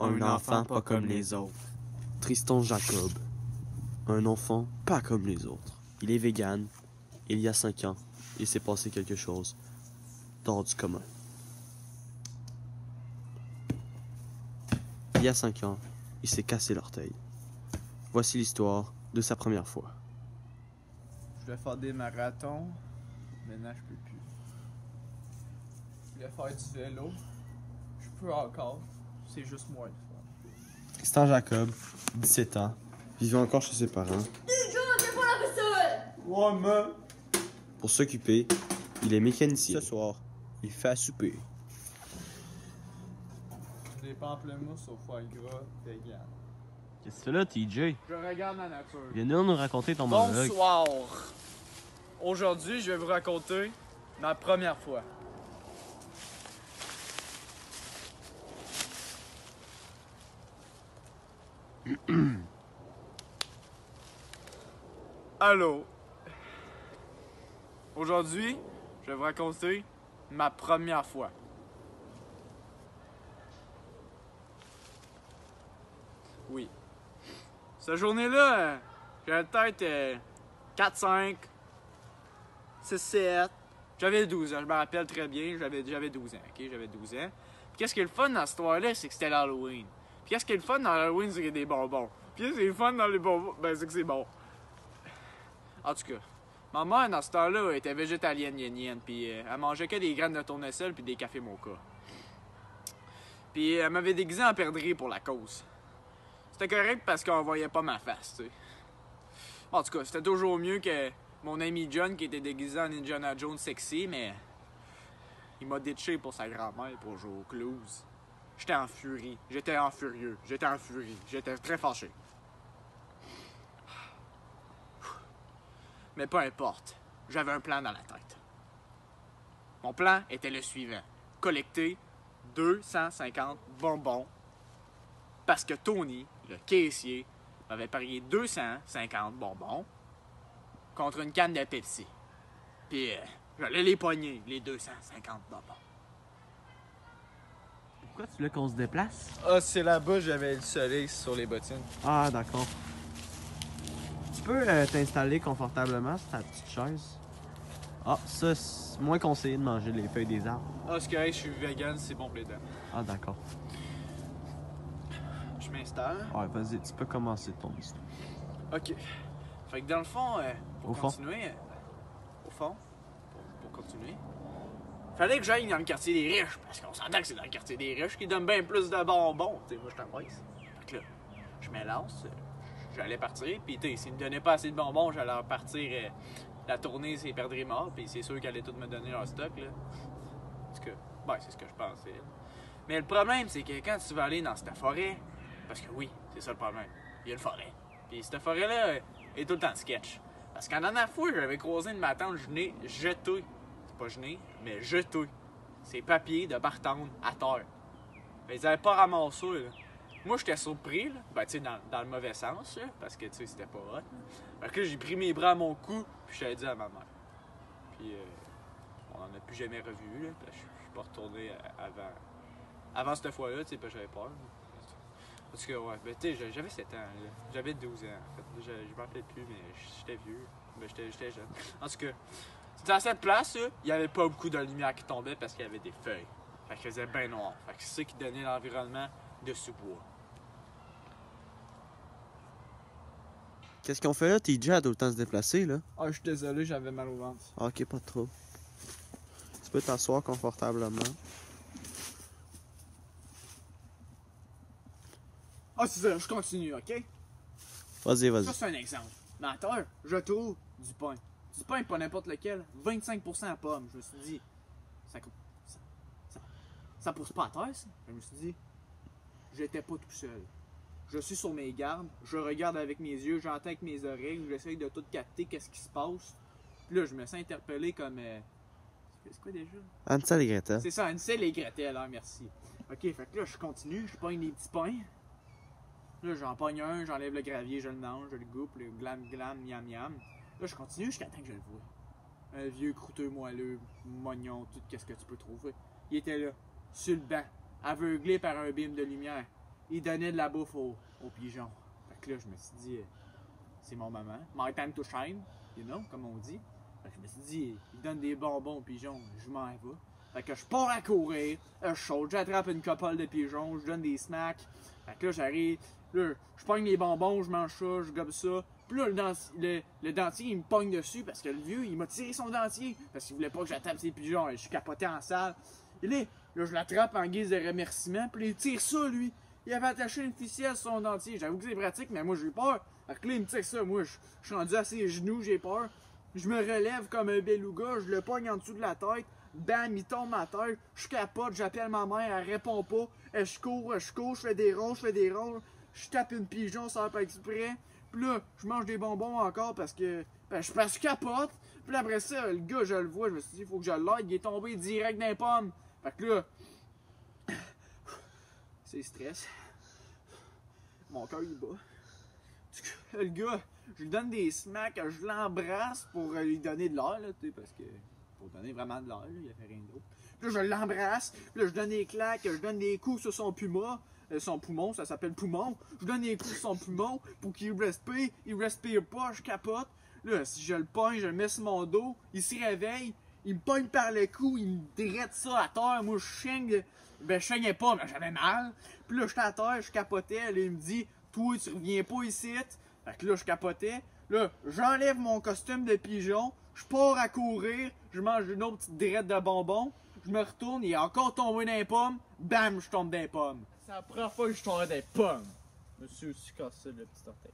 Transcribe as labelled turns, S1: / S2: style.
S1: Un enfant pas comme les autres. Tristan Jacob. Un enfant pas comme les autres. Il est vegan. Il y a 5 ans, il s'est passé quelque chose d'hors du commun. Il y a 5 ans, il s'est cassé l'orteil. Voici l'histoire de sa première fois.
S2: Je vais faire des marathons. Maintenant, je peux plus. Je vais faire du vélo. Je peux encore. C'est juste moi le fun.
S1: Tristan Jacob, 17 ans, vivait encore chez ses parents.
S2: Ouais, mais...
S1: Pour s'occuper, il est mécanicien. Ce soir, il fait à souper.
S2: Des pamplemousses au foie gras vegan.
S3: Qu'est-ce que tu fais là, TJ?
S2: Je regarde la nature.
S3: Viens nous raconter ton monologue.
S2: Bonsoir. Aujourd'hui, je vais vous raconter ma première fois. Allô. Aujourd'hui, je vais vous raconter ma première fois. Oui. Cette journée-là, j'avais peut-être 4, 5, 6, 7. J'avais 12 ans, je me rappelle très bien, j'avais 12 ans, ok? J'avais 12 ans. Puis qu'est-ce qui est le fun dans cette histoire-là, c'est que c'était l'Halloween. Puis qu'est-ce qui est le fun dans l'Halloween, c'est qu'il y a des bonbons. Puis qu'est-ce qui est le fun dans les bonbons, ben c'est que c'est bon. En tout cas, ma mère, dans ce temps-là, elle était végétalienne, yen, puis elle mangeait que des graines de tournesol puis des cafés mocha. Puis elle m'avait déguisé en perdrix pour la cause. C'était correct parce qu'on voyait pas ma face, tu sais. En tout cas, c'était toujours mieux que mon ami John qui était déguisé en Indiana Jones sexy, mais il m'a ditché pour sa grand-mère pour jouer au clouse. J'étais en furie, j'étais en furieux, j'étais en furie, j'étais très fâché. Mais peu importe, j'avais un plan dans la tête. Mon plan était le suivant. Collecter 250 bonbons parce que Tony, le caissier, m'avait parié 250 bonbons contre une canne de Pepsi. Puis j'allais les pogner, les 250 bonbons.
S3: Pourquoi tu veux qu'on se déplace?
S2: Ah, c'est là-bas, j'avais le soleil sur les bottines.
S3: Ah, d'accord. Tu peux t'installer confortablement sur ta petite chaise? Ah, ça, c'est moins conseillé de manger les feuilles des arbres.
S2: Ah, c'est correct, je suis vegan, c'est bon pour les dents.
S3: Ah, d'accord.
S2: Je m'installe.
S3: Ouais, vas-y, tu peux commencer ton histoire.
S2: OK. Fait que dans le fond, pour
S3: Au fond.
S2: continuer... au fond, pour continuer... Fallait que j'aille dans le quartier des riches, parce qu'on s'entend que c'est dans le quartier des riches qui donne bien plus de bonbons. Tu sais, moi, je t'embrasse. Fait que là, je me lance, j'allais partir, pis tu sais, s'ils me donnaient pas assez de bonbons, j'allais repartir la tournée, c'est perdre mort, pis c'est sûr qu'ils allaient tous me donner leur stock, là. Parce que, ben, c'est ce que je pensais. Mais le problème, c'est que quand tu vas aller dans cette forêt, parce que oui, c'est ça le problème, il y a une forêt. Puis cette forêt-là est tout le temps sketch. Parce qu'en dernière fois, j'avais croisé une ma tante jetée. Pas gené, mais jeté ces papiers de bartende à terre. Mais ils avaient pas ramassé, là. Moi, j'étais surpris, là. Ben, tu sais, dans le mauvais sens, là, parce que, tu sais, c'était pas hot. Fait que là, j'ai pris mes bras à mon cou, puis je l'ai dit à ma mère. Puis, on en a plus jamais revu, là. Puis, je suis pas retourné avant cette fois-là, tu sais, parce que j'avais peur. En tout cas, ouais, ben, tu sais, j'avais 7 ans, là. J'avais 12 ans, en fait. Je m'en rappelle plus, mais j'étais vieux. Ben, j'étais jeune. En tout cas, dans cette place, il n'y avait pas beaucoup de lumière qui tombait parce qu'il y avait des feuilles. Fait qu'il faisait bien noir. Fait que c'est ça qui donnait l'environnement de sous-bois.
S1: Qu'est-ce qu'on fait là? TJ a tout le temps se déplacer, là.
S2: Ah, je suis désolé, j'avais mal au ventre.
S1: Ah, ok, pas trop. Tu peux t'asseoir confortablement.
S2: Ah, c'est ça, je continue, ok?
S1: Vas-y, vas-y.
S2: Ça, c'est un exemple. Dans la terre, je trouve du pain. Du pain, pas n'importe lequel. 25% à pomme. Je me suis dit, ça pousse pas à terre, ça. Je me suis dit, j'étais pas tout seul. Je suis sur mes gardes, je regarde avec mes yeux, j'entends avec mes oreilles, j'essaye de tout capter qu'est-ce qui se passe. Puis là, je me sens interpellé comme... c'est quoi déjà?
S1: Hansel et Gretel.
S2: C'est ça, Hansel et Gretel, hein, merci. Ok, fait que là, je continue, je pogne les petits pains. Là, j'en pogne un, j'enlève le gravier, je le mange, je le coupe, le glam, miam, miam. Là, je continue jusqu'à temps que je le vois. Un vieux croûteux moelleux, mognon, tout qu'est-ce que tu peux trouver. Il était là, sur le banc, aveuglé par un bim de lumière. il donnait de la bouffe aux pigeons. Fait que là, je me suis dit, c'est mon moment. My time to shine, you know, comme on dit. Fait que je me suis dit, il donne des bonbons aux pigeons, je m'en vais. Fait que je pars à courir, je saute, j'attrape une couple de pigeons, je donne des snacks. Fait que là, j'arrive, là, je pogne les bonbons, je mange ça, je gobe ça. Puis là, le dentier, il me pogne dessus parce que le vieux, il m'a tiré son dentier parce qu'il voulait pas que j'attrape ses pigeons. Je suis capoté en salle. Et là, je l'attrape en guise de remerciement, puis il tire ça, lui. Il avait attaché une ficelle sur son dentier. J'avoue que c'est pratique, mais moi, j'ai eu peur. Fait que là, il me tire ça. Moi, je suis rendu à ses genoux, j'ai peur. Je me relève comme un beluga, je le pogne en dessous de la tête. Bam, il tombe à terre. Je capote, j'appelle ma mère, elle répond pas. Je cours, je fais des ronds, je tape une pigeon, ça va pas exprès. Puis là, je mange des bonbons encore parce que je capote. Puis après ça, le gars, je le vois, je me suis dit, il faut que je l'aide. Il est tombé direct dans les pommes. Fait que là, c'est stress. Mon cœur, il bat. Le gars, je lui donne des smacks, je l'embrasse pour lui donner de l'air, là, tu sais, parce que pour donner vraiment de l'air, là, il a fait rien d'autre. Puis là, je l'embrasse, puis là, je donne des claques, je donne des coups sur son son poumon, ça s'appelle poumon. Je donne des coups sur son poumon pour qu'il respire, il respire pas, je capote. Là, si je le pogne, je le mets sur mon dos, il se réveille, il me pogne par le cou, il me drette ça à terre, moi je saigne, je saignais pas, mais j'avais mal. Puis là, j'étais à terre, je capotais, là, il me dit, toi, tu reviens pas ici. Fait que là, je capotais. Là, j'enlève mon costume de pigeon, je pars à courir, je mange une autre petite drette de bonbons, je me retourne, il est encore tombé dans les pommes, bam, je tombe dans les pommes.
S3: C'est la première fois que je tombais dans les pommes. Je me suis aussi cassé le petit orteil.